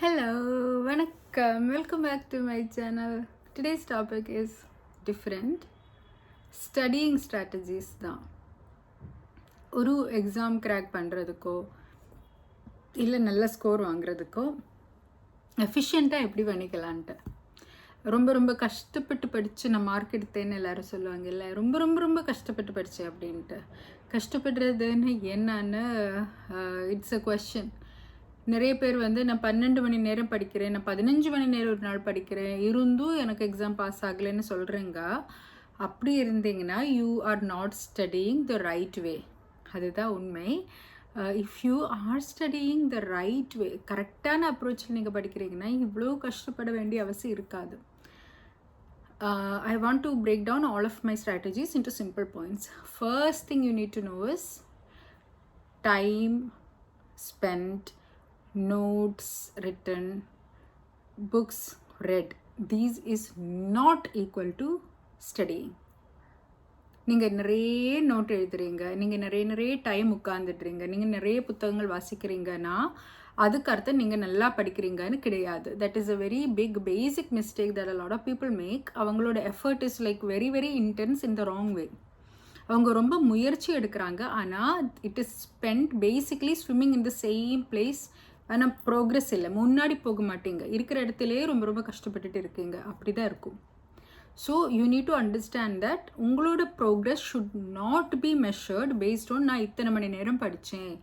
Hello, வணக்கம். Welcome back to my channel. Today's topic is different. Studying strategies தான். ஒரு exam crack பண்ணுறதுக்கோ இல்லை நல்ல ஸ்கோர் வாங்குறதுக்கோ எஃபிஷியண்ட்டாக எப்படி பண்ணிக்கலான்ட்டு ரொம்ப கஷ்டப்பட்டு படித்து நான் மார்க் எடுத்தேன்னு எல்லோரும் சொல்லுவாங்க. இல்லை ரொம்ப கஷ்டப்பட்டு படித்தேன் அப்படின்ட்டு. கஷ்டப்படுறதுன்னு என்னன்னு இட்ஸ் அ கொஸ்டின். நிறைய பேர் வந்து நான் 12 மணி நேரம் படிக்கிறேன், நான் 15 மணி நேரம் ஒரு நாள் படிக்கிறேன், இருந்தும் எனக்கு எக்ஸாம் பாஸ் ஆகலைன்னு சொல்கிறேங்க. அப்படி இருந்தீங்கன்னா you are not studying the right way. அதுதான் உண்மை. If you R studying the right way, கரெக்டான அப்ரோச்சில் நீங்கள் படிக்கிறீங்கன்னா இவ்வளோ கஷ்டப்பட வேண்டிய அவசியம் இருக்காது. I want to break down all of my strategies into simple points. First thing you need to know is time spent, notes written, books read. These is not equal to studying. நீங்கள் நிறைய note எழுதுறீங்க, நீங்கள் நிறைய time உட்காந்துடுறீங்க, நீங்கள் நிறைய புத்தகங்கள் வாசிக்கிறீங்கன்னா அதுக்கு அர்த்தம் நீங்கள் நல்லா படிக்கிறீங்கன்னு கிடையாது. That is a very big basic mistake தட் a lot of people make. அவங்களோட effort is like very intense in the wrong way. அவங்க ரொம்ப முயற்சி எடுக்கிறாங்க, ஆனால் it is spend basically swimming in the same place. ஆனால் ப்ரோக்ரெஸ் இல்லை, முன்னாடி போக மாட்டீங்க, இருக்கிற இடத்துலையே ரொம்ப கஷ்டப்பட்டுட்டு இருக்கீங்க, அப்படி தான் இருக்கும். So you need to understand that உங்களோட progress should not be measured based on நான் இத்தனை மணி நேரம் படித்தேன்,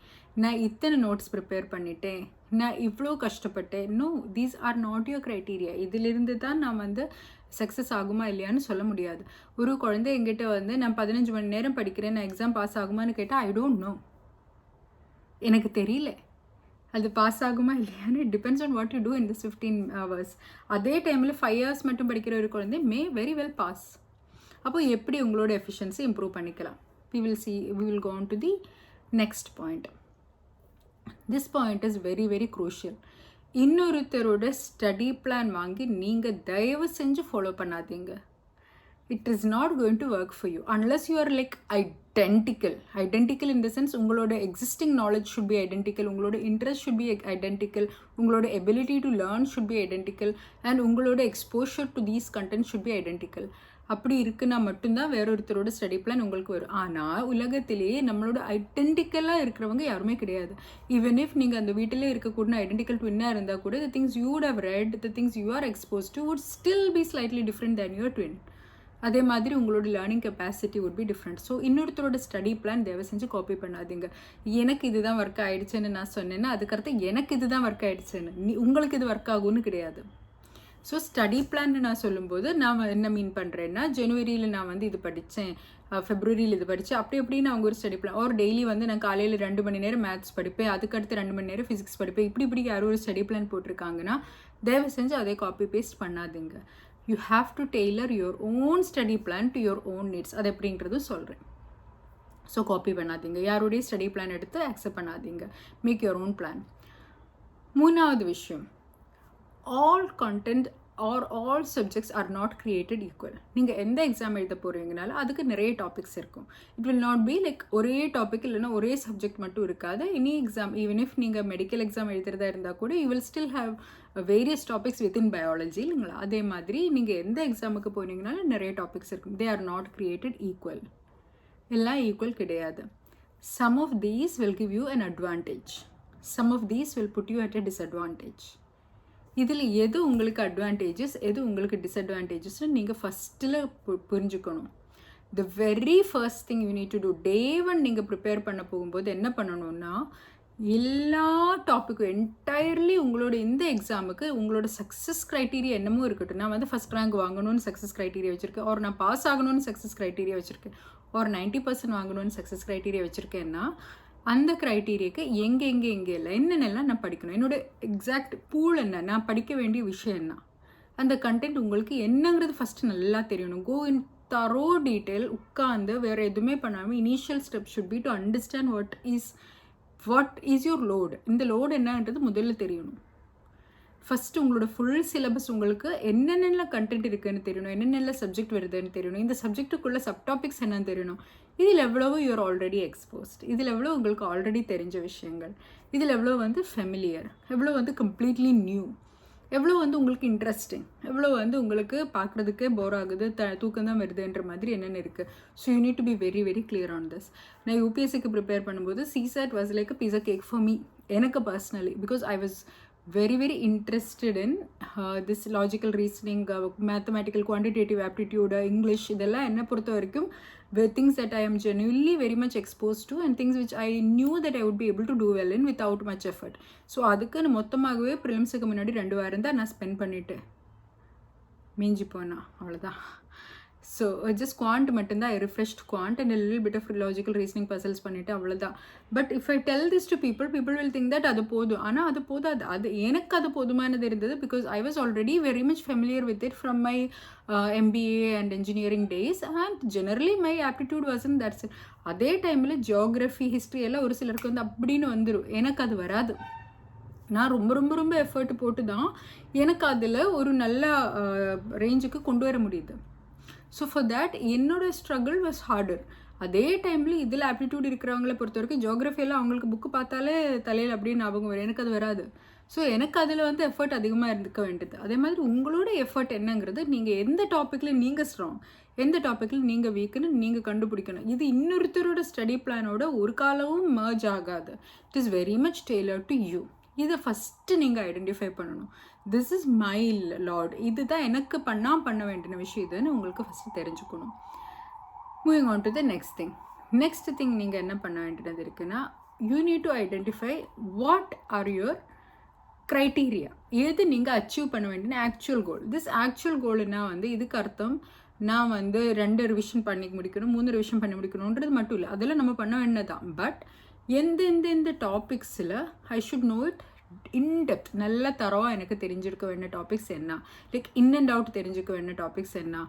நான் இத்தனை நோட்ஸ் ப்ரிப்பேர் பண்ணிட்டேன், நான் இவ்வளோ கஷ்டப்பட்டேன். No, these are not your criteria. இதிலிருந்து தான் நான் வந்து சக்ஸஸ் ஆகுமா இல்லையான்னு சொல்ல முடியாது. ஒரு குழந்தை எங்கிட்ட வந்து நான் 15 மணி நேரம் படிக்கிறேன், நான் எக்ஸாம் பாஸ் ஆகுமான்னு கேட்டால் ஐ டோன்ட் நோ, எனக்கு தெரியல அது பாஸ் ஆகுமா இல்லையான்னு. It depends on what you do in this 15 hours. அதே டைமில் 5 hours மட்டும் படிக்கிற ஒரு குழந்தை மே வெரி வெல் பாஸ். அப்போ எப்படி உங்களோட எஃபிஷியன்சி இம்ப்ரூவ் பண்ணிக்கலாம்? we will go on to the next point. This point is very crucial. இன்னொருத்தரோட ஸ்டடி பிளான் வாங்கி நீங்கள் தயவு செஞ்சு ஃபாலோ பண்ணாதீங்க. It is not going to work for you unless you are like identical in the sense உங்களோட existing knowledge should be identical, உங்களோட interest should be identical, உங்களோட ability to learn should be identical, and உங்களோட exposure to these contents should be identical. அப்படி இருக்குன்னா மட்டும்தான் வேறொருத்தரோட study plan உங்களுக்கு வரும். ஆனால் உலகத்திலேயே நம்மளோட ஐடென்டிக்கலாக இருக்கிறவங்க யாருமே கிடையாது. ஈவன் இஃப் நீங்கள் அந்த வீட்டிலே இருக்கக்கூடிய ஐடென்டிக்கல் ட்வின்னாக இருந்தால் கூட the things you would have read, the things you are exposed to would still be slightly different than your twin. அதே மாதிரி உங்களோட learning capacity would be different. ஸோ இன்னொருத்தரோட ஸ்டடி பிளான் தயவு செஞ்சு காப்பி பண்ணாதீங்க. எனக்கு இதுதான் ஒர்க் ஆகிடுச்சுன்னு நான் சொன்னேன்னா அதுக்கடுத்து எனக்கு இதுதான் ஒர்க் ஆகிடுச்சுன்னு, உங்களுக்கு இது ஒர்க் ஆகும்னு கிடையாது. ஸோ ஸ்டடி பிளான் நான் சொல்லும்போது நான் என்ன மீன் பண்ணுறேன்னா, ஜனவரியில் நான் வந்து இது படித்தேன், ஃபெப்ரவரியில் இது படித்தேன், அப்படி அவங்க ஒரு ஸ்டடி பிளான். ஒரு டெய்லி வந்து நான் காலையில் 2 மணி நேரம் மேத்ஸ் படிப்பேன், அதுக்கடுத்து 2 மணி நேரம் ஃபிசிக்ஸ் படிப்பேன், இப்படி யாரும் ஒரு ஸ்டடி பிளான் போட்டிருக்காங்கன்னா தயவு செஞ்சு அதே காப்பி பேஸ்ட் பண்ணாதீங்க. You have to tailor your own study plan to your own needs. அது எப்படின்றதும் சொல்கிறேன். ஸோ காப்பி பண்ணாதீங்க, யாருடைய ஸ்டடி பிளான் எடுத்து அக்செப்ட் பண்ணாதீங்க. Make your own plan. மூணாவது விஷயம், all content are all subjects are not created equal. நீங்கள் எந்த எக்ஸாம் எழுத போகிறீங்கனாலும் அதுக்கு நிறைய டாபிக்ஸ் இருக்கும். It will not be like ஒரே டாபிக் இல்லைனா ஒரே சப்ஜெக்ட் மட்டும் இருக்காது. எனி எக்ஸாம், ஈவன் இஃப் நீங்கள் மெடிக்கல் எக்ஸாம் எழுதுறதா இருந்தால் கூட you will still have various topics within biology இல்லைங்களா. அதே மாதிரி நீங்கள் எந்த எக்ஸாமுக்கு போனீங்கனாலும் நிறைய டாபிக்ஸ் இருக்கும். They are not created equal. எல்லாம் ஈக்குவல் கிடையாது. Some of these will give you an advantage, some of these will put you at a disadvantage. இதில் எது உங்களுக்கு அட்வான்டேஜஸ், எது உங்களுக்கு டிஸ்அட்வான்டேஜஸ்ன்னு நீங்கள் ஃபஸ்ட்டில் புரிஞ்சுக்கணும். The very first thing you need to do, day 1 நீங்கள் ப்ரிப்பேர் பண்ண போகும்போது என்ன பண்ணணும்னா, எல்லா டாப்பிக்கும் என்டையர்லி உங்களோட இந்த எக்ஸாமுக்கு உங்களோட சக்ஸஸ் க்ரைட்டீரியா என்னமோ இருக்கட்டும். நான் வந்து ஃபஸ்ட் ரேங்க் வாங்கணும்னு சக்ஸஸ் க்ரைட்டீரியா வச்சுருக்கேன், ஒரு நான் பாஸ் ஆகணும்னு சக்ஸஸ் க்ரைட்டீரியா வச்சுருக்கேன், ஒரு 90% வாங்கணும்னு சக்ஸஸ் க்ரைட்டீரியா வச்சுருக்கேன்னா அந்த க்ரைட்டீரியாவுக்கு எங்கே இல்லை, என்னென்னலாம் நான் படிக்கணும், என்னோடய எக்ஸாக்ட் பூல் என்ன, நான் படிக்க வேண்டிய விஷயம் என்ன, அந்த கண்டென்ட் உங்களுக்கு என்னங்கிறது ஃபஸ்ட்டு நல்லா தெரியணும். கோ இன் தரோ டீட்டெயில் உட்காந்து வேறு எதுவுமே பண்ணாமல் initial step should be to understand what is your load. இந்த லோடு என்னன்றது முதல்ல தெரியணும். ஃபஸ்ட்டு உங்களோட ஃபுல் சிலபஸ் உங்களுக்கு என்னென்ன கண்டென்ட் இருக்குதுன்னு தெரியணும், என்னென்ன சப்ஜெக்ட் வருதுன்னு தெரியணும், இந்த சப்ஜெக்ட்டுக்குள்ளே சப்டாபிக்ஸ் என்னன்னு தெரியணும். இதில் எவ்வளவு யூஆர் ஆல்ரெடி எக்ஸ்போஸ்ட், இதில் எவ்வளோ உங்களுக்கு ஆல்ரெடி தெரிஞ்ச விஷயங்கள், இதில் எவ்வளோ வந்து ஃபெமிலியர், எவ்வளோ வந்து கம்ப்ளீட்லி நியூ, எவ்வளோ வந்து உங்களுக்கு இன்ட்ரெஸ்டிங், எவ்வளோ வந்து உங்களுக்கு பார்க்குறதுக்கே போர் ஆகுது, தூக்கம் தான் வருதுன்ற மாதிரி என்னென்ன இருக்குது. So you need to be very very clear on this. நான் யூபிஎஸ்சிக்கு ப்ரிப்பேர் பண்ணும்போது CSAT was like a pizza cake for me, எனக்கு personally, because I was very very interested in this logical reasoning, mathematical quantitative aptitude, English, இதெல்லாம் என்ன பொறுத்த வரைக்கும் things that I am genuinely very much exposed to and things which I knew that I would be able to do well in without much effort. So அதுக்கு நான் மொத்தமாகவே ப்ரிலிம்ஸுக்கு முன்னாடி 2 வாரம் தான் நான் ஸ்பெண்ட் பண்ணிவிட்டேன், மீஞ்சி போனா அவ்வளோதான். ஸோ ஜஸ்ட் குவாண்ட் மட்டும்தான், I refreshed quant and little bit of logical reasoning puzzles பண்ணிவிட்டு அவ்வளோதான். But if I tell this to people will think that அது போதும். ஆனால் அது போதாது. அது எனக்கு அது போதுமானது இருந்தது, because I was already very much familiar with it from my MBA and engineering days and generally my aptitude was in that's. அதே டைமில் ஜியோகிரஃபி, ஹிஸ்ட்ரி எல்லாம் ஒரு சிலருக்கு வந்து அப்படின்னு வந்துடும், எனக்கு அது வராது. நான் ரொம்ப ரொம்ப ரொம்ப எஃபர்ட் போட்டு தான் எனக்கு அதில் ஒரு நல்ல ரேஞ்சுக்கு கொண்டு வர முடியுது. ஸோ ஃபார் தேட் என்னோட ஸ்ட்ரகிள் வாஸ் ஹார்டர். அதே டைமில் இதில் ஆப்டிடியூட் இருக்கிறவங்கள பொறுத்த வரைக்கும் ஜியோகிரஃபியெல்லாம் அவங்களுக்கு புக்கு பார்த்தாலே தலையில் அப்படியே ஞாபகம் வரும், எனக்கு அது வராது. ஸோ எனக்கு அதில் வந்து எஃபர்ட் அதிகமாக இருந்துக்க வேண்டியது. அதே மாதிரி உங்களோட எஃபர்ட் என்னங்கிறது, நீங்கள் எந்த டாப்பிக்கில் நீங்கள் ஸ்ட்ராங், எந்த டாப்பிக்கில் நீங்கள் வீக்குன்னு நீங்கள் கண்டுபிடிக்கணும். இது இன்னொருத்தரோட ஸ்டடி பிளானோட ஒரு காலமும் மர்ஜ் ஆகாது. It is very much tailor to you. இதை ஃபஸ்ட்டு நீங்கள் ஐடென்டிஃபை பண்ணணும். திஸ் இஸ் மை லார்ட், இதுதான் எனக்கு பண்ண வேண்டிய விஷயம், இதுன்னு உங்களுக்கு ஃபஸ்ட்டு தெரிஞ்சுக்கணும். Moving on to the next thing நீங்கள் என்ன பண்ண வேண்டியது இருக்குன்னா, you need to identify what are your criteria, எது நீங்கள் அச்சீவ் பண்ண வேண்டிய ஆக்சுவல் கோல். திஸ் ஆக்சுவல் கோல்னா வந்து இதுக்கு அர்த்தம் நான் வந்து 2 ரிவிஷன் பண்ணி முடிக்கணும், 3 ரிவிஷன் பண்ணி முடிக்கணுன்றது மட்டும் இல்லை, அதெல்லாம் நம்ம பண்ண வேண்டியதான். பட் எந்த டாபிக்ஸில் I should know it in-depth, நல்ல தரவாக எனக்கு தெரிஞ்சிருக்க வேண்டிய டாபிக்ஸ் என்ன, லைக் இன் அண்ட் அவுட் தெரிஞ்சுக்க வேண்டிய டாபிக்ஸ் என்ன,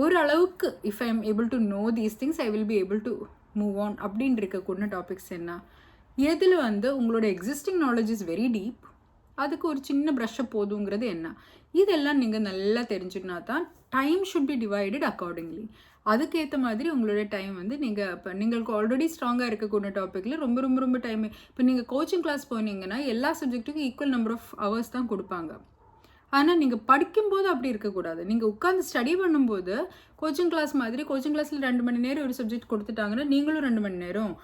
ஓரளவுக்கு if I am able to know these things I will be able to move on அப்படின்னு இருக்கக்கூடிய டாபிக்ஸ் என்ன, எதில் வந்து உங்களோட existing knowledge is very deep, அதுக்கு ஒரு சின்ன ப்ரஷ்ஷை போதுங்கிறது என்ன, இதெல்லாம் நீங்கள் நல்லா தெரிஞ்சுன்னா தான் time should be divided accordingly. அதுக்கேற்ற மாதிரி உங்களோட டைம் வந்து നിങ്ങൾക്ക് ஆல்ரெடி ஸ்ட்ராங்காக இருக்கக்கூடிய டாப்பிக்கில் ரொம்ப ரொம்ப ரொம்ப டைம். இப்போ நீங்கள் கோச்சிங் கிளாஸ் போனீங்கன்னா எல்லா சப்ஜெக்ட்டுக்கும் ஈக்குவல் நம்பர் ஆஃப் ஹவர்ஸ் தான் கொடுப்பாங்க. ஆனால் நீங்கள் படிக்கும்போது அப்படி இருக்கக்கூடாது. நீங்கள் உட்காந்து ஸ்டடி பண்ணும்போது கோச்சிங் கிளாஸ் மாதிரி, கோச்சிங் கிளாஸில் 2 மணி நேரம் ஒரு சப்ஜெக்ட் கொடுத்துட்டாங்கன்னா நீங்களும் 2 மணி நேரம்,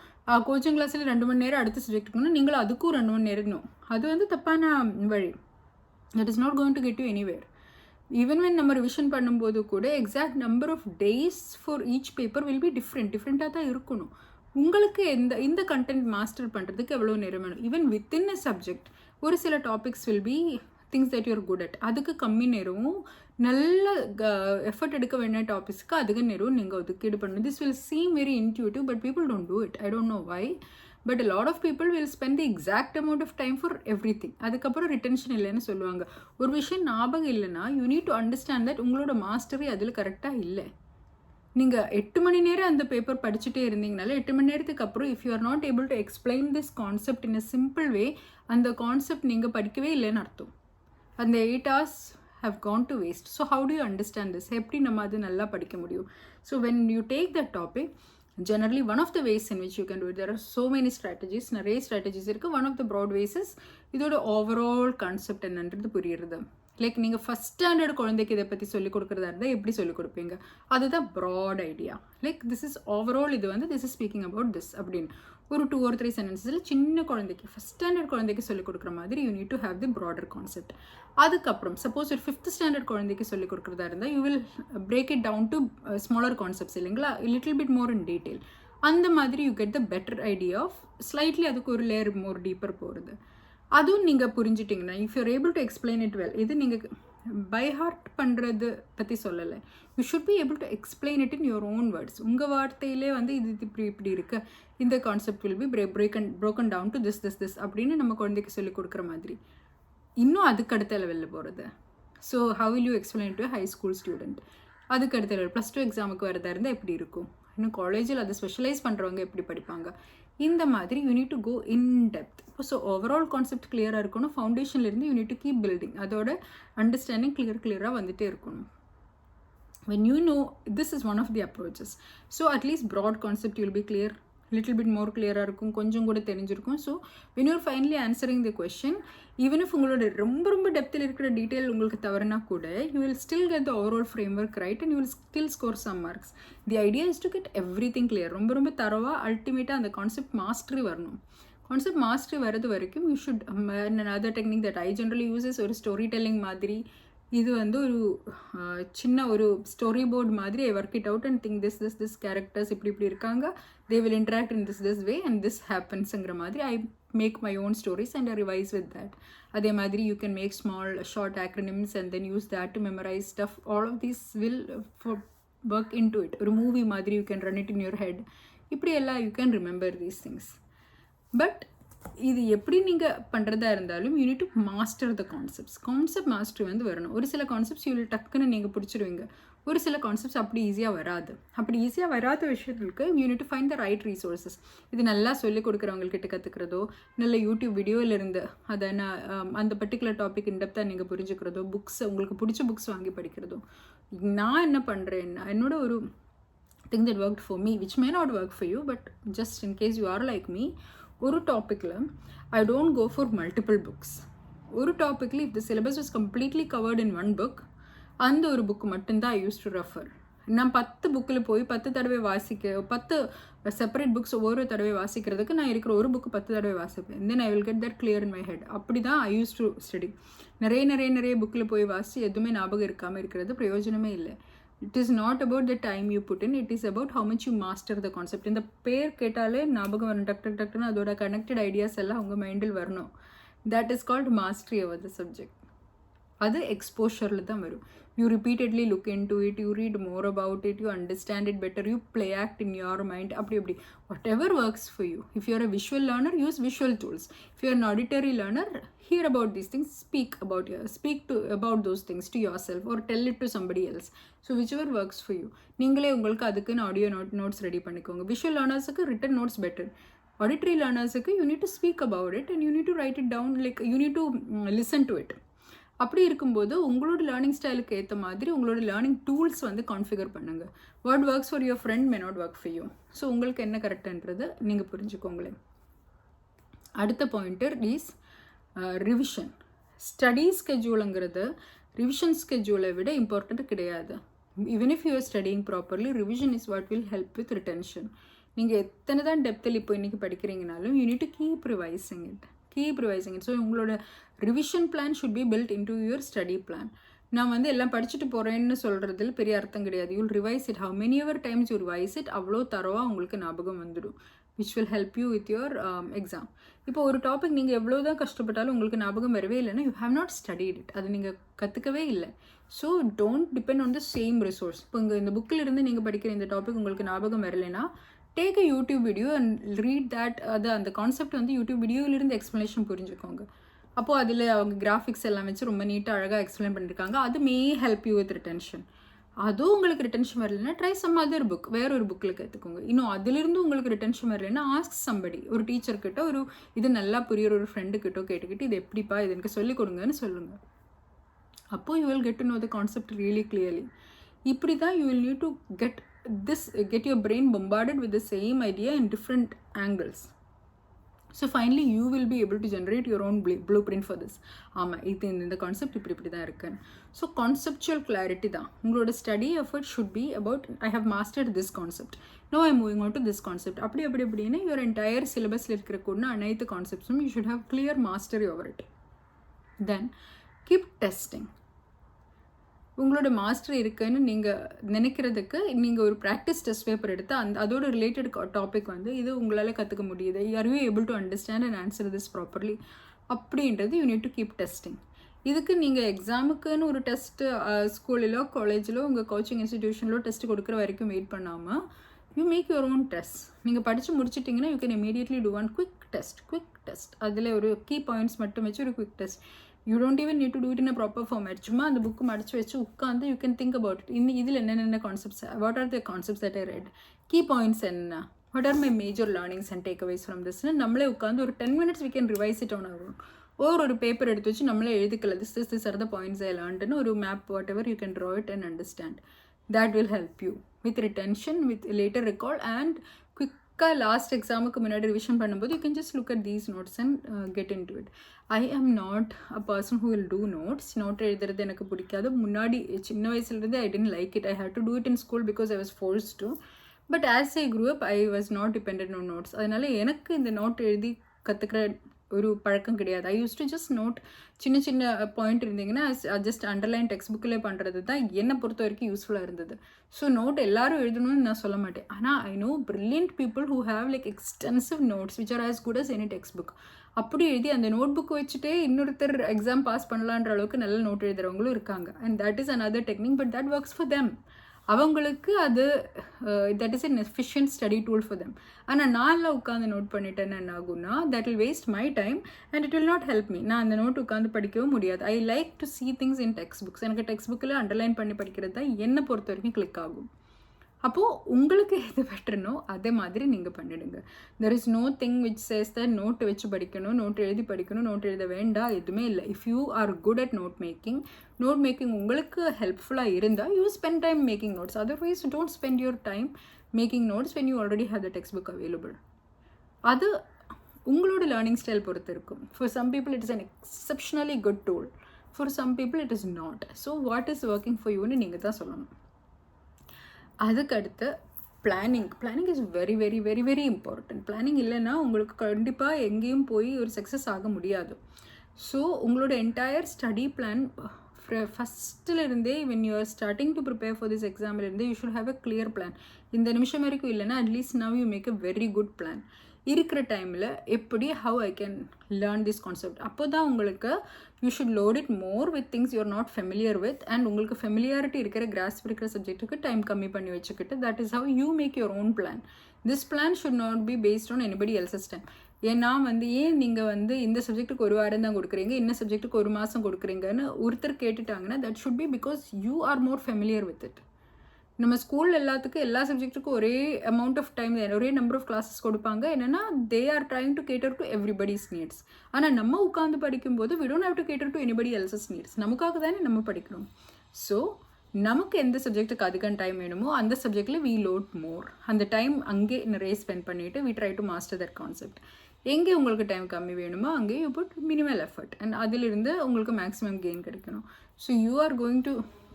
கோச்சிங் கிளாஸில் 2 மணி நேரம் அடுத்த சப்ஜெக்ட்டுக்குன்னா நீங்களும் அதுக்கும் 2 மணி நேரம். அது வந்து தப்பான வழி. That is not going to get you anywhere. Even when நம்ம ரிவிஷன் பண்ணும்போது கூட exact number of days for each paper will be டிஃப்ரெண்ட்டாக தான் இருக்கணும். உங்களுக்கு இந்த கண்டென்ட் மாஸ்டர் பண்ணுறதுக்கு எவ்வளோ நேரம் வேணும். ஈவன் வித்தின் அ சப்ஜெக்ட் ஒரு சில topics will be things that you're good at, அதுக்கு கம்மி நேரமும் நல்ல எஃபர்ட் எடுக்க வேண்டிய டாபிக்ஸ்க்கு அதிக நேரம் நீங்கள் ஒதுக்கீடு பண்ணணும். This will seem very intuitive but people don't do it. I don't know why, but a lot of people will spend the exact amount of time for everything. அதுக்கப்புறம் ரிட்டென்ஷன் இல்லைன்னு சொல்லுவாங்க. ஒரு விஷயம் ஞாபகம் இல்லைன்னா you need to understand that உங்களோட mastery அதில் கரெக்டாக இல்லை. நீங்கள் 8 மணி நேரம் அந்த பேப்பர் படிச்சுட்டே இருந்தீங்கனால 8 மணி நேரத்துக்கு அப்புறம் if you R not able to explain this concept in a simple வே, அந்த கான்செப்ட் நீங்கள் படிக்கவே இல்லைன்னு அர்த்தம். அந்த 8 hours have gone to waste. So how do you understand this? எப்படி நம்ம அது நல்லா படிக்க முடியும்? So when you take that topic, generally one of the ways in which you can do it, there are so many strategies, நிறைய strategies இருக்குது. One of the broad ways is இதோட overall concept என்னன்றது புரியுறது. Like நீங்கள் first standard குழந்தைக்கு இதை பற்றி சொல்லிக் கொடுக்குறதா இருந்தால் எப்படி சொல்லிக் கொடுப்பீங்க, அதுதான் broad idea. Like this is overall, இது வந்து this is speaking about this அப்படின்னு ஒரு 2 or 3 சென்டென்சஸில் சின்ன குழந்தைக்கு ஃபஸ்ட் ஸ்டாண்டர்ட் குழந்தைக்கு சொல்லிக் கொடுக்குற மாதிரி you need to have the broader concept. அதுக்கப்புறம் சப்போஸ் ஒரு 5th ஸ்டாண்டர்ட் குழந்தைக்கு சொல்லிக் கொடுக்குறதா இருந்தால் you will break it down to smaller concepts இல்லைங்களா, little bit more in detail. அந்த மாதிரி you get the better idea of slightly அதுக்கு ஒரு லேயர் மோர் டீப்பர் போகிறது. அதுவும் நீங்கள் புரிஞ்சிட்டிங்கன்னா if you're able to explain it well, இது நீங்கள் பை ஹார்ட் பண்ணுறது பற்றி சொல்லலை. You should be able to explain it in your own words. உங்கள் வார்த்தையிலே வந்து இது இப்படி இருக்குது, இந்த concept will be broken down to this அப்படின்னு நம்ம குழந்தைக்கு சொல்லிக் கொடுக்குற மாதிரி. இன்னும் அதுக்கு அடுத்த லெவலில் போகிறது. So how will you explain to high school student? அதுக்கு அடுத்த லெவல் +2 எக்ஸாமுக்கு வரதா இருந்தால் எப்படி இருக்கும், இன்னும் காலேஜில் அதை ஸ்பெஷலைஸ் பண்ணுறவங்க எப்படி படிப்பாங்க, இந்த மாதிரி you need to go in depth. So overall concept கிளியராக இருக்கணும். ஃபவுண்டேஷன்லேருந்து you need to keep building, அதோட அண்டர்ஸ்டாண்டிங் கிளியராக வந்துகிட்டே இருக்கணும். when you know, this is one of the approaches. So at least broad concept you'll be clear, little bit more clear-ஆக இருக்கும், கொஞ்சம் கூட தெரிஞ்சிருக்கும். So when you're finally answering the question, even if உங்களோட ரொம்ப டெப்த்தில் இருக்கிற டீட்டெயில் உங்களுக்கு தவறுனா கூட, you will still get the overall framework right and you will still score some marks. The idea is to get everything clear. ரொம்ப தரவா அல்டிமேட்டாக அந்த concept mastery வரணும். கான்செப்ட் மாஸ்டரி வரது வரைக்கும் you should, another technique that I generally use is ஒரு storytelling மாதிரி. இது வந்து ஒரு சின்ன ஒரு ஸ்டோரி போர்ட் மாதிரி I work it out and think this characters இப்படி இருக்காங்க, they will interact in this way and this ஹேப்பன்ஸுங்கிற மாதிரி I make my own stories and I revise with that. அதே மாதிரி you can make small short acronyms and then use that to memorize stuff. All of these will work in to it. ஒரு movie மாதிரி you can run it in your head. இப்படி எல்லாம் you can remember these things. But இது எப்படி நீங்கள் பண்ணுறதா இருந்தாலும் you need to master the concepts. Concept master வந்து வரணும். ஒரு சில கான்செப்ட்ஸ் யூ டக்குன்னு நீங்கள் பிடிச்சிடுவீங்க, ஒரு சில கான்செப்ட்ஸ் அப்படி ஈஸியாக வராது. அப்படி ஈஸியாக வராத விஷயங்களுக்கு you need to find the right resources. இது நல்லா சொல்லிக் கொடுக்குறவங்கக்கிட்ட கற்றுக்கிறதோ, நல்ல யூடியூப் வீடியோவிலேருந்து அதை அந்த பர்டிகுலர் டாபிக் இன்டெப்த்தாக நீங்கள் புரிஞ்சுக்கிறதோ, புக்ஸ் உங்களுக்கு பிடிச்ச புக்ஸ் வாங்கி படிக்கிறதோ. நான் என்ன பண்ணுறேன், என்னோட ஒரு thing that work for me which may not work for you, but just in case you are like me, ஒரு டாப்பிக்கில் I don't go for multiple books. ஒரு டாப்பிக்கில் if the syllabus was completely covered in one book, அந்த ஒரு book மட்டும்தான் ஐ use to refer. நான் 10 புக்கில் போய் 10 தடவை 10 செப்பரேட் புக்ஸ் ஒவ்வொரு தடவை வாசிக்கிறதுக்கு நான் இருக்கிற ஒரு புக்கு 10 தடவை வாசிப்பேன். Then I will get that clear in my head. அப்படி தான் ஐ யூஸ் டு ஸ்டடி. நிறைய புக்கில் போய் வாசி எதுவுமே ஞாபகம் இருக்காமல் இருக்கிறது பிரயோஜனமே இல்லை. It is not about the time you put in, it is about how much you master the concept. இந்த பேர் கேட்டாலே ஞாபகம் வரும், டக்குன்னு அதோட கனெக்டட் ஐடியாஸ் எல்லாம் உங்கள் மைண்டில் வரணும். That is called mastery over the subject. அது எக்ஸ்போஷரில் தான் வரும். You repeatedly look into it, you read more about it, you understand it better, you play act in your mind, அப்படி whatever works for you. If you are a visual learner, use visual tools. If you are an auditory learner, hear about these things, speak about those things to yourself or tell it to somebody else. So whichever works for you. நீங்களே உங்களுக்கு அதுக்குன்னு audio notes ready பண்ணிக்கோங்க. Visual லேர்னர்ஸுக்கு written notes better. auditory learnersக்கு you need to speak about it and you need to write it down, like you need to listen to it. அப்படி இருக்கும்போது உங்களோட learning ஸ்டைலுக்கு ஏற்ற மாதிரி உங்களோட லேர்னிங் டூல்ஸ் வந்து கான்ஃபிகர் பண்ணுங்கள். What works for your friend may not work for you. So உங்களுக்கு என்ன கரெக்டுன்றது நீங்கள் புரிஞ்சுக்கோங்களேன். அடுத்த பாயிண்டர் இஸ் ரிவிஷன். ஸ்டடி ஸ்கெட்யூலுங்கிறது ரிவிஷன் ஸ்கெட்யூலை விட இம்பார்ட்டண்ட் கிடையாது. Even if you are studying properly, revision is what will help with retention. நீங்கள் எத்தனை தான் டெப்த்தில் இப்போ இன்றைக்கி படிக்கிறீங்கனாலும் you need to keep revising it. So உங்களோட revision plan should be built in to your study plan. நான் வந்து எல்லாம் படிச்சுட்டு போகிறேன்னு சொல்கிறதுல பெரிய அர்த்தம் கிடையாது. You'll revise it. How many ever times you revise it, அவ்வளோ தரவாக உங்களுக்கு ஞாபகம் வந்துடும். Which will help you with your exam. இப்போ ஒரு டாபிக் நீங்கள் எவ்வளோ தான் கஷ்டப்பட்டாலும் உங்களுக்கு ஞாபகம் வரவே இல்லைன்னா you have not studied it. அது நீங்கள் கற்றுக்கவே இல்லை. So don't depend on the same resource. இப்போ இந்த புக்கில் இருந்து நீங்கள் படிக்கிற இந்த டாபிக் உங்களுக்கு ஞாபகம் வரலைன்னா take a YouTube video and read that. அந்த கான்செப்ட் வந்து யூடியூப் வீடியோவிலிருந்து எக்ஸ்ப்ளனேஷன் புரிஞ்சுக்கோங்க. அப்போது அதில் அவங்க கிராஃபிக்ஸ் எல்லாம் வச்சு ரொம்ப நீட்டாக அழகாக எக்ஸ்பிளைன் பண்ணியிருக்காங்க. அது may help you with retention. அதுவும் உங்களுக்கு ரிட்டென்ஷன் வரலைன்னா ட்ரை சம் அதர் புக், வேற ஒரு புக்கில் கற்றுக்கோங்க. இன்னும் அதிலிருந்து உங்களுக்கு ரிட்டென்ஷன் வரலைன்னா ஆஸ்க் சம்படி, ஒரு டீச்சர்கிட்ட, ஒரு இது நல்லா புரியுற ஒரு ஃப்ரெண்டுக்கிட்டோ கேட்டுக்கிட்டு இது எப்படிப்பா இது எனக்கு சொல்லிக் கொடுங்கன்னு சொல்லுங்கள். அப்போது you will get to know the concept really clearly. இப்படி தான் you will need to get your brain bombarded with the same idea in different angles. So finally you will be able to generate your own blueprint for this. ஆமாம், இது இந்த concept இப்படி தான் இருக்கு. So conceptual clarity தான் உங்களோட study effort should be about I have mastered this concept, now I moving on to this concept. அப்படின்னு your entire சிலபஸில் இருக்கிற கூட அனைத்து கான்செப்ட்ஸும் you should have clear mastery over it. Then keep testing. உங்களோட master இருக்குன்னு நீங்கள் நினைக்கிறதுக்கு நீங்கள் ஒரு ப்ராக்டிஸ் டெஸ்ட் பேப்பர் எடுத்து அதோட ரிலேட்டட் டாபிக் வந்து இது உங்களால் கற்றுக்க முடியுது. Are you able to understand and answer this properly அப்படின்றது you need to keep testing. இதுக்கு நீங்கள் எக்ஸாமுக்குன்னு ஒரு டெஸ்ட்டு ஸ்கூலிலோ காலேஜிலோ உங்கள் கோச்சிங் இன்ஸ்டிடியூஷனிலோ டெஸ்ட் கொடுக்குற வரைக்கும் வெயிட் பண்ணாமல் you make your own test. நீங்கள் படித்து முடிச்சிட்டிங்கன்னா you can immediately do one quick test. அதில் ஒரு கீ பாயிண்ட்ஸ் மட்டும் வச்சு ஒரு quick test. You don't even need to do it in a proper format. சும்மா அந்த புக்கு மடிச்சு வச்சு உட்காந்து you can think about it. இதில் என்னென்ன concepts, what are the concepts that I read, key points என்ன, what are my major learnings and takeaways from this. நம்மளே உட்காந்து ஒரு 10 minutes we can revise it on our own. ஒரு paper எடுத்து வச்சு நம்மளே எழுதிக்கல this are the points I learned. ஒரு map whatever you can draw it and understand. that will help you with retention, with later recall, and quicker last எக்ஸாமுக்கு முன்னாடி revision பண்ணும்போது you can just look at these notes and get into it. I am not a person who will do notes. Note எழுதுறது எனக்கு பிடிக்காது. முன்னாடி சின்ன வயசுலேருந்து I didn't like it. I had to do it in school because I was forced to. But as I grew up, I was not dependent on notes. அதனால் எனக்கு இந்த note எழுதி கற்றுக்கிற ஒரு பழக்கம் கிடையாது. ஐ யூஸ் டு ஜஸ்ட் நோட் சின்ன சின்ன பாயிண்ட் இருந்தீங்கன்னா ஜஸ்ட் அண்டர்லைன் டெக்ஸ்ட் புக்கில் பண்ணுறது தான் என்னை பொறுத்த வரைக்கும் யூஸ்ஃபுல்லாக இருந்தது. ஸோ நோட் எல்லாரும் எழுதணும்னு நான் சொல்ல மாட்டேன். ஆனால் I know brilliant people who have like extensive notes which are as good as any textbook. அப்படி எழுதி அந்த நோட் புக் வச்சுட்டே இன்னொருத்தர் எக்ஸாம் பாஸ் பண்ணலான்ற அளவுக்கு நல்ல நோட் எழுதுறவங்களும் இருக்காங்க. And that is another technique, but that works for them. அவங்களுக்கு அது that is an efficient study tool for them. ஆனால் நானில் உட்காந்து நோட் பண்ணிட்டேன்னு என்ன ஆகும்னா that will waste my time and it will not help me. நான் அந்த நோட் உட்காந்து படிக்கவும் முடியாது. I like to see things in text books. எனக்கு டெக்ஸ்ட் புக்கில் அண்டர்லைன் பண்ணி படிக்கிறது தான் என்னை பொறுத்த வரைக்கும் கிளிக் ஆகும். அப்போது உங்களுக்கு எது பெட்டர்னோ அதே மாதிரி நீங்கள் பண்ணிடுங்க. There is no thing which says the note வச்சு படிக்கணும், நோட் எழுதி படிக்கணும், நோட் எழுத வேண்டாம், எதுவுமே இல்லை. If you are good at note making உங்களுக்கு ஹெல்ப்ஃபுல்லாக இருந்தால் you spend time making notes. Otherwise don't spend your time making notes when you already have the text book available. அது உங்களோட லேர்னிங் ஸ்டைல் பொறுத்து இருக்கும். For some people it is an exceptionally good tool, for some people it is not. So what is working for யூன்னு நீங்கள் தான் சொல்லணும். அதுக்கடுத்து planning is very very very very important. Planning இல்லைன்னா உங்களுக்கு கண்டிப்பாக எங்கேயும் போய் ஒரு சக்ஸஸ் ஆக முடியாது. ஸோ உங்களோட என்டையர் ஸ்டடி பிளான் ஃபஸ்ட்டிலிருந்தே when you are starting to prepare for this எக்ஸாமிலிருந்து you should have a clear plan. இந்த நிமிஷம் வரைக்கும் இல்லைன்னா at least now you make a very good plan. இருக்கிற டைமில் எப்படி how I can learn this concept. அப்போ தான் உங்களுக்கு you should load it more with things you are not familiar with, and உங்களுக்கு ஃபெமிலியாரிட்டி இருக்கிற கிராஸ்ப் இருக்கிற சப்ஜெக்ட்டுக்கு டைம் கம்மி பண்ணி வச்சுக்கிட்டு that is how you make your own plan. This plan should not be based on anybody else's time. ஏன்னா ஏன் நீங்கள் இந்த சப்ஜெக்ட்டுக்கு ஒரு வாரம் தான் கொடுக்குறீங்க, இந்த சப்ஜெக்ட்டுக்கு ஒரு மாதம் கொடுக்குறீங்கன்னு ஒருத்தர் கேட்டுட்டாங்கன்னா that should be because you are more familiar with it. நம்ம ஸ்கூல் எல்லாத்துக்கும் எல்லா சப்ஜெக்ட்டுக்கும் ஒரே அமௌண்ட் ஆஃப் டைம் ஒரே நம்பர் ஆஃப் கிளாஸஸ் கொடுப்பாங்க. என்னென்னா they are trying to cater to everybody's needs. ஆனால் நம்ம உட்காந்து படிக்கும்போது we don't have to cater to anybody else's needs. நமக்காக தானே நம்ம படிக்கணும். ஸோ நமக்கு எந்த சப்ஜெக்ட்டுக்கு அதிகம் டைம் வேணுமோ அந்த சப்ஜெக்டில் we load more. அந்த டைம் அங்கே நிறைய ஸ்பெண்ட் பண்ணிவிட்டு we try to master that concept. எங்கே உங்களுக்கு டைம் கம்மி வேணுமோ அங்கே you put minimal effort and அதிலிருந்து உங்களுக்கு மேக்ஸிமம் கெயின் கிடைக்கணும். So you are going to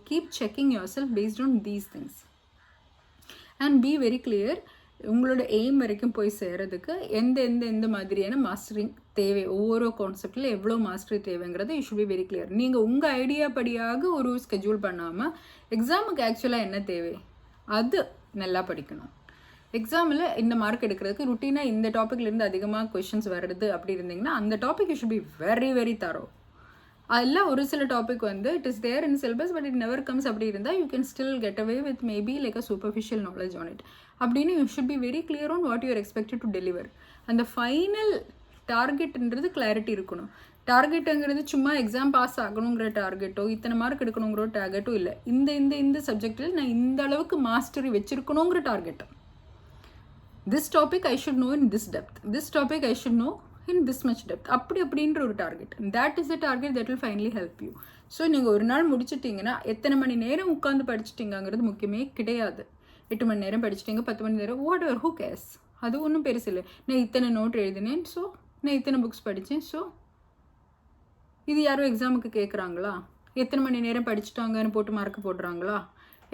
keep checking yourself based on these things and be very clear. உங்களோட எய்ம் வரைக்கும் போய் சேரதுக்கு எந்த மாதிரியான மாஸ்டரிங் தேவை, ஒவ்வொரு கான்செப்டில் எவ்வளோ மாஸ்டரி தேவைங்கிறது you should be very clear. நீங்கள் உங்கள் ஐடியா படியாக ஒரு ஸ்கெட்யூல் பண்ணாமல் எக்ஸாமுக்கு ஆக்சுவலாக என்ன தேவை அது நல்லா படிக்கணும். எக்ஸாமில் இந்த மார்க் எடுக்கிறதுக்கு ருட்டீனாக இந்த டாப்பிக்லேருந்து அதிகமாக கொஷின்ஸ் வருது அப்படி இருந்தீங்கன்னா அந்த topic you should be very very thorough. அதில் ஒரு சில topic it is there in syllabus but it never comes அப்படி இருந்தால் you can still get away with maybe like a superficial knowledge on it. அப்படின்னு you should be very clear on what you are expected to deliver. அந்த final டார்கெட்ன்றது clarity இருக்கணும். டார்கெட்டுங்கிறது சும்மா exam pass ஆகணுங்கிற டார்கெட்டோ இத்தனை மார்க் எடுக்கணுங்கிற டார்கெட்டோ இல்லை. இந்த சப்ஜெக்டில் நான் இந்த அளவுக்கு மாஸ்டரி வச்சுருக்கணுங்கிற டார்கெட்டோ. This topic I should know in this depth, this topic I should know in this much depth. அப்படின்ற ஒரு டார்கெட். that is the target that will finally help you. So நீங்கள் ஒரு நாள் முடிச்சிட்டிங்கன்னா எத்தனை மணி நேரம் உட்காந்து படிச்சிட்டிங்கிறது முக்கியமே கிடையாது. 8 மணி நேரம் படிச்சிட்டிங்க, 10 மணி நேரம், வாட் எவர், ஹூ கேர்ஸ், அது ஒன்றும் பெருசு இல்லை. நான் இத்தனை நோட் எழுதினேன், ஸோ நான் இத்தனை புக்ஸ் படித்தேன், ஸோ இது யாரும் எக்ஸாமுக்கு கேட்குறாங்களா, எத்தனை மணி நேரம் படிச்சுட்டாங்கன்னு போட்டு மார்க் போடுறாங்களா,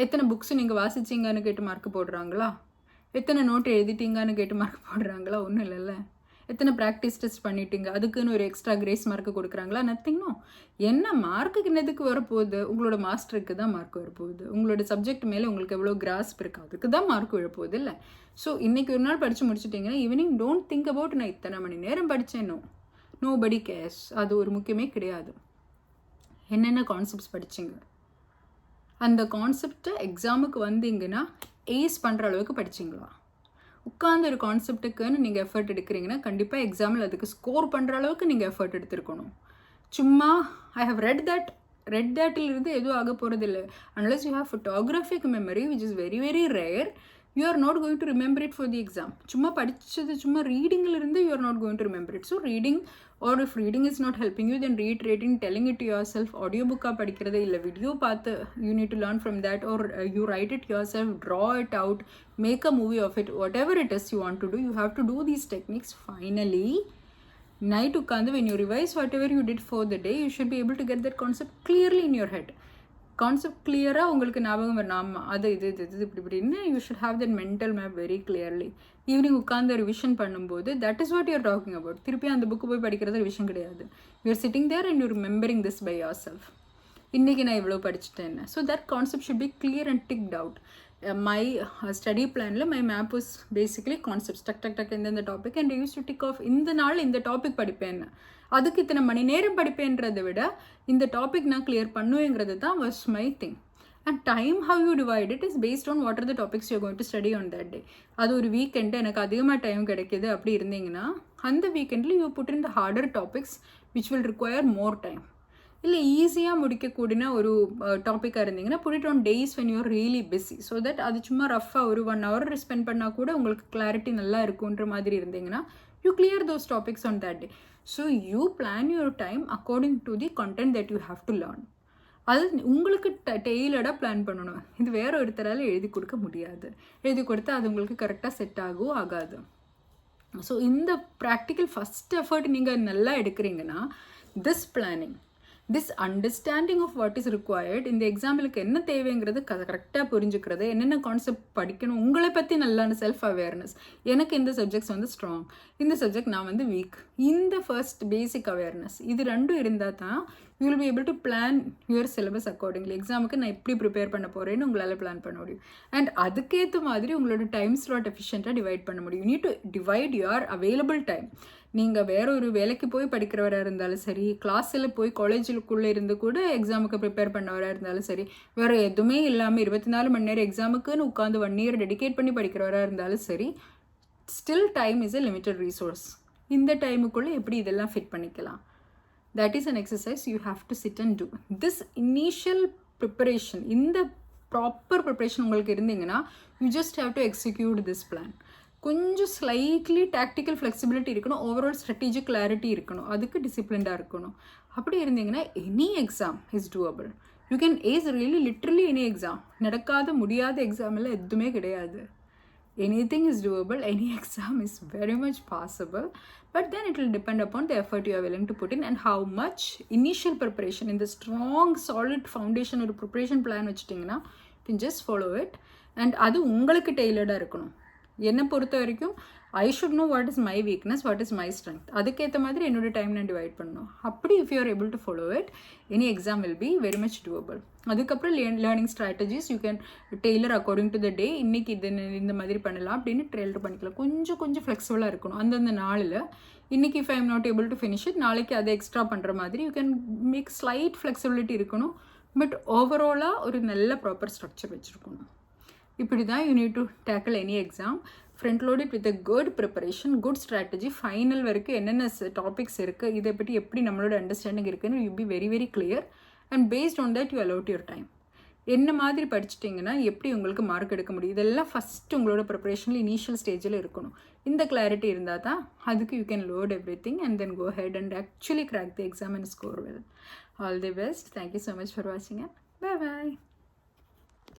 எத்தனை புக்ஸ் நீங்கள் வாசிச்சிங்கன்னு கேட்டு மார்க் போடுறாங்களா, எத்தனை நோட் எழுதிட்டீங்கன்னு கேட்டு மார்க் போடுறாங்களா, ஒன்றும் இல்லைல்ல. எத்தனை ப்ராக்டிஸ் டெஸ்ட் பண்ணிட்டீங்க அதுக்குன்னு ஒரு எக்ஸ்ட்ரா கிரேஸ் மார்க்கு கொடுக்குறாங்களா, நத்திங்னோ. என்ன மார்க்குக்கு என்னதுக்கு வரப்போகுது, உங்களோட மாஸ்டருக்கு தான் மார்க் வரப்போகுது. உங்களோட சப்ஜெக்ட் மேலே உங்களுக்கு எவ்வளோ கிராஸ்ப் இருக்குது அதுக்கு தான் மார்க் விழப்போகுது இல்லை. ஸோ இன்றைக்கி ஒரு நாள் படித்து முடிச்சிட்டிங்கன்னா ஈவினிங் டோன்ட் திங்க் அபவுட் நான் இத்தனை மணி நேரம் படித்தேனோ, நோ படி கேர்ஸ். அது ஒரு முக்கியமே கிடையாது. என்னென்ன கான்செப்ட்ஸ் படிச்சிங்க, அந்த கான்செப்டை எக்ஸாமுக்கு வந்தீங்கன்னா ஏஸ் பண்ணுற அளவுக்கு படிச்சிங்களா. உட்காந்து ஒரு கான்செப்டுக்குன்னு நீங்கள் எஃபர்ட் எடுக்கிறீங்கன்னா கண்டிப்பாக எக்ஸாமில் அதுக்கு ஸ்கோர் பண்ணுற அளவுக்கு நீங்கள் எஃபர்ட் எடுத்துருக்கணும். சும்மா ஐ ஹவ் ரெட் தட்டிலிருந்து எதுவும் ஆக போகிறது இல்லை. Unless you have photographic memory which is very very rare. you are not going to remember it for the exam. சும்மா படிச்சது சும்மா ரீடிங்கில் இருந்து you are not going to remember it. So reading, or if reading is not helping you, then reiterating, telling it to yourself, audio book படிக்கிறது இல்லை video பார்த்து you need to learn from that, or you write it yourself, draw it out, make a movie of it, whatever it is you want to do, you have to do these techniques. Finally, night உட்காந்து when you revise whatever you did for the day, you should be able to get that concept clearly in your head. Concept கிளியராக உங்களுக்கு ஞாபகம் வரும், ஆமாம் அது இது இப்படின்னு you should have that mental map very clearly. Evening உட்காந்து revision பண்ணும்போது that is what you're talking about. திருப்பி அந்த புக்கு போய் படிக்கிறது ரிவிஷன் கிடையாது. You're sitting there and you're remembering this by yourself. இன்றைக்கி நான் இவ்வளோ படிச்சுட்டேன். So that concept should be clear and ticked out. My study பிளானில் my map was basically concepts டக் இந்த topic and use to tick off இந்த நாள் இந்த topic படிப்பேன், அதுக்கு இத்தனை மணி நேரம் படிப்பேன்றதை விட இந்த டாபிக் நான் கிளியர் பண்ணுவேங்கிறது தான் was my thing. And time how you divide it is based on what are the topics you going to study on that day. அது ஒரு வீக்கெண்டு எனக்கு அதிகமாக டைம் கிடைக்கிது அப்படி இருந்தீங்கன்னா அந்த வீக்கெண்டில் you put in the harder topics which will require more time. இல்லை ஈஸியாக முடிக்கக்கூடிய ஒரு டாப்பிக்காக இருந்தீங்கன்னா put it on days when you're really busy. So that அது சும்மா ரஃபாக ஒரு 1 hour ஸ்பெண்ட் பண்ணால் கூட உங்களுக்கு கிளாரிட்டி நல்லா இருக்குன்ற மாதிரி இருந்தீங்கன்னா you clear those topics on that day. So you plan your time according to the content that you have to learn. அது உங்களுக்கு டெய்லர்டாக பிளான் பண்ணணும். இது வேற ஒருத்தரால் எழுதி கொடுக்க முடியாது. எழுதி கொடுத்தா அது உங்களுக்கு கரெக்டாக செட் ஆகாது. ஸோ இந்த ப்ராக்டிக்கல் ஃபஸ்ட் எஃபர்ட் நீங்கள் நல்லா எடுக்கிறீங்கன்னா this planning, this understanding of what is required, இந்த எக்ஸாம்பிளுக்கு என்ன தேவைங்கிறது கரெக்டாக புரிஞ்சுக்கிறது, என்னென்ன கான்செப்ட் படிக்கணும், உங்களை பற்றி நல்லான செல்ஃப் அவேர்னஸ். எனக்கு இந்த சப்ஜெக்ட்ஸ் வந்து ஸ்ட்ராங், இந்த சப்ஜெக்ட் நான் வந்து வீக், இந்த ஃபர்ஸ்ட் பேசிக் அவேர்னஸ் இது ரெண்டும் இருந்தால் தான் you will be able to plan your syllabus accordingly. எக்ஸாமுக்கு நான் எப்படி ப்ரிப்பேர் பண்ண போகிறேன்னு உங்களால் பிளான் பண்ண முடியும். அண்ட் அதுக்கேற்ற மாதிரி உங்களோட டைம் ஸ்லாட் எஃபிஷியண்ட்டாக டிவைட் பண்ண முடியும். You need to divide your available time. நீங்கள் வேற ஒரு வேலைக்கு போய் படிக்கிறவராக இருந்தாலும் சரி, கிளாஸில் போய் காலேஜுக்குள்ளே இருந்து கூட எக்ஸாமுக்கு ப்ரிப்பேர் பண்ணவராக இருந்தாலும் சரி, வேறு எதுவுமே இல்லாமல் 24 மணி நேரம் எக்ஸாமுக்குன்னு உட்காந்து 1 year டெடிகேட் பண்ணி படிக்கிறவராக இருந்தாலும் சரி, still time is a limited resource. இந்த டைமுக்குள்ளே எப்படி இதெல்லாம் ஃபிட் பண்ணிக்கலாம்? That is an exercise you have to sit and do. This initial preparation, இந்த ப்ராப்பர் ப்ரிப்பரேஷன் உங்களுக்கு இருந்தீங்கன்னா you just have to execute this plan. கொஞ்சம் ஸ்லைட்லி டாக்டிக்கல் ஃப்ளெக்சிபிலிட்டி இருக்கணும், ஓவரால் ஸ்ட்ராட்டஜிக் கிளாரிட்டி இருக்கணும், அதுக்கு டிசிப்ளின்டாக இருக்கணும். அப்படி இருந்தீங்கன்னா any exam is doable. You can ace really literally any exam. நடக்காத முடியாத எக்ஸாம் எல்லாம் எதுவுமே கிடையாது. anything is doable, any exam is very much possible, but then it will depend upon the effort you are willing to put in and how much initial preparation in the strong solid foundation or preparation plan வச்சிட்டிங்கன்னா you can just follow it. and அது உங்களுக்கு டெய்லர்டாக இருக்கணும். என்னை பொறுத்த வரைக்கும் I should know what is my weakness, what is my strength. அதுக்கேற்ற மாதிரி என்னோடய டைம் நான் டிவைட் பண்ணணும். அப்படி if you are able to follow it, any exam will be very much doable. அதுக்கப்புறம் learning strategies you can tailor according to the day. இன்றைக்கி இது இந்த மாதிரி பண்ணலாம் அப்படின்னு டெய்லர் பண்ணிக்கலாம். கொஞ்சம் ஃப்ளெக்சிபிளாக இருக்கணும் அந்தந்த நாளில். இன்றைக்கி if I am not able to finish it, நாளைக்கு அதை எக்ஸ்ட்ரா பண்ணுற மாதிரி you can make slight flexibility இருக்கணும். பட் ஓவராலாக ஒரு நல்ல ப்ராப்பர் ஸ்ட்ரக்சர் வச்சுருக்கணும். இப்படி தான் you need to tackle any exam. Front loaded with a good preparation, good strategy. Final வரைக்கும் என்னென்ன டாபிக்ஸ் இருக்குது, இதை பற்றி எப்படி நம்மளோட அண்டர்ஸ்டாண்டிங் இருக்குன்னு you be very very clear. And based on that you allot your time. என்ன மாதிரி படிச்சிட்டிங்கன்னா எப்படி உங்களுக்கு மார்க் எடுக்க முடியும், இதெல்லாம் ஃபஸ்ட்டு உங்களோட ப்ரிப்பரேஷனில் இனிஷியல் ஸ்டேஜில் இருக்கணும். இந்த கிளாரிட்டி இருந்தால் தான் அதுக்கு you can load everything and then go ahead and actually crack the exam and score well. All the best. Thank you so much for வாட்சிங். பை பாய்.